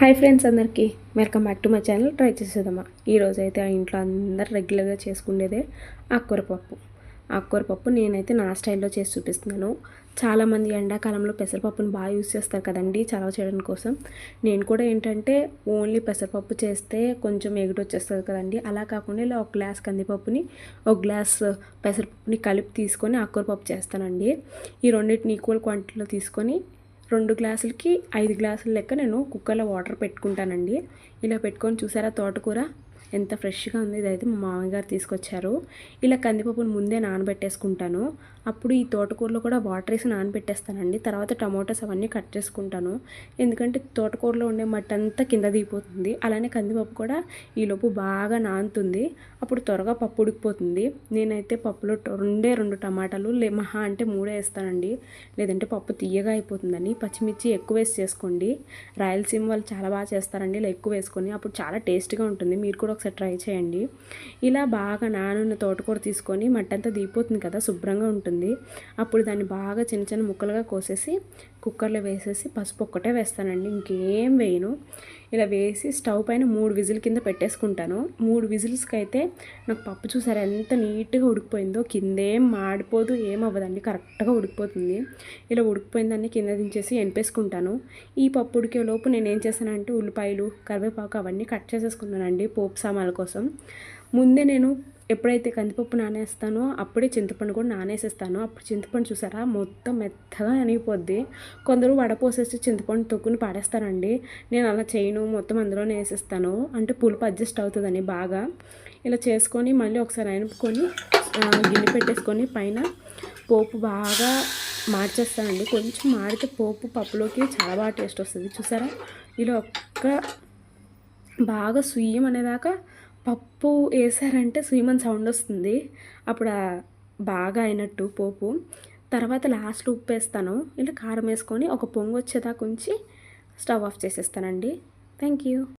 Hi friends, అందరికీ welcome back to my channel. Try చేసేద్దామా. ఈరోజు అయితే ఆ ఇంట్లో అందరు రెగ్యులర్గా చేసుకునేదే ఆకుకూర పప్పు నేనైతే నా స్టైల్లో చేసి చూపిస్తున్నాను. చాలామంది ఎండాకాలంలో పెసరపప్పుని బాగా యూస్ చేస్తారు కదండి చలవ చేయడం కోసం. నేను కూడా ఏంటంటే ఓన్లీ పెసరపప్పు చేస్తే కొంచెం ఎగుడు వచ్చేస్తుంది కదండి. అలా కాకుండా ఇలా ఒక గ్లాస్ కందిపప్పుని ఒక గ్లాస్ పెసరపప్పుని కలిపి తీసుకొని ఆకుకూర పప్పు చేస్తానండి. ఈ రెండింటిని ఈక్వల్ క్వాంటిటీలో తీసుకొని 2 గ్లాసులకి 5 గ్లాసుల లెక్క నేను కుక్కర్లో వాటర్ పెట్టుకుంటానండి. ఇలా పెట్టుకొని చూసారా తోటకూర ఎంత ఫ్రెష్గా ఉంది. ఇదైతే మా మామయ్య గారు తీసుకొచ్చారు. ఇలా కందిపప్పును ముందే నానబెట్టేసుకుంటాను. అప్పుడు ఈ తోటకూరలో కూడా వాటర్ వేసి నానబెట్టేస్తానండి. తర్వాత టమాటోస్ అవన్నీ కట్ చేసుకుంటాను. ఎందుకంటే తోటకూరలో ఉండే మట్టి అంతా కింద దిగిపోతుంది. అలానే కందిపప్పు కూడా ఈలోపు బాగా నానుతుంది. అప్పుడు త్వరగా పప్పు ఉడికిపోతుంది. నేనైతే పప్పులో 2 టమాటాలు మహా అంటే 3 వేస్తానండి. లేదంటే పప్పు తీయగా అయిపోతుందని. పచ్చిమిర్చి ఎక్కువ వేసి చేసుకోండి. రాయలసీమ వాళ్ళు చాలా బాగా చేస్తారండి. ఇలా ఎక్కువ వేసుకొని అప్పుడు చాలా టేస్ట్గా ఉంటుంది. మీరు కూడా ఒకసారి ట్రై చేయండి. ఇలా బాగా నానున్న తోటకూర తీసుకొని మట్టంతా దిగిపోతుంది కదా, శుభ్రంగా ఉంటుంది. అప్పుడు దాన్ని బాగా చిన్న చిన్న ముక్కలుగా కోసేసి కుక్కర్లో వేసేసి పసుపు ఒక్కటే వేస్తానండి, ఇంకేం వేయను. ఇలా వేసి స్టవ్ పైన 3 విజిల్ కింద పెట్టేసుకుంటాను. 3 విజిల్స్కి అయితే నాకు పప్పు చూసారా ఎంత నీట్గా ఉడికిపోయిందో. కిందేం మాడిపోదు, ఏం అవ్వదండి, కరెక్ట్గా ఉడికిపోతుంది. ఇలా ఉడికిపోయిందాన్ని కింద దించేసి ఎనిపేసుకుంటాను. ఈ పప్పు ఉడికే లోపు నేను ఏం చేశానంటే ఉల్లిపాయలు, కరివేపాకు అవన్నీ కట్ చేసేసుకున్నానండి పోపు సామాన్ల కోసం. ముందే నేను ఎప్పుడైతే కందిపప్పు నానేస్తానో అప్పుడే చింతపండు కూడా నానేసేస్తాను. అప్పుడు చింతపండు చూసారా మొత్తం మెత్తగా అనిగిపోద్ది. కొందరు వడపోసేసి చింతపండు తొక్కుని పాడేస్తారండి. నేను అలా చేయను, మొత్తం అందులోనే వేసేస్తాను. అంటే పులుపు అడ్జస్ట్ అవుతుందని బాగా. ఇలా చేసుకొని మళ్ళీ ఒకసారి అనుపుకొని గిన్నె పెట్టేసుకొని పైన పోపు బాగా మార్చేస్తానండి. కొంచెం మాడితే పోపు పప్పులోకి చాలా బాగా టేస్ట్ వస్తుంది. చూసారా ఇలా బాగా సుయ్యం అనేదాకా పప్పు వేసారంటే సుయ్యమని సౌండ్ వస్తుంది. అప్పుడు బాగా అయినట్టు పోపు. తర్వాత లాస్ట్లో ఉప్పు వేస్తాను. ఇలా కారం వేసుకొని ఒక పొంగు వచ్చేదాకా ఉంచి స్టవ్ ఆఫ్ చేసేస్తానండి. Thank you.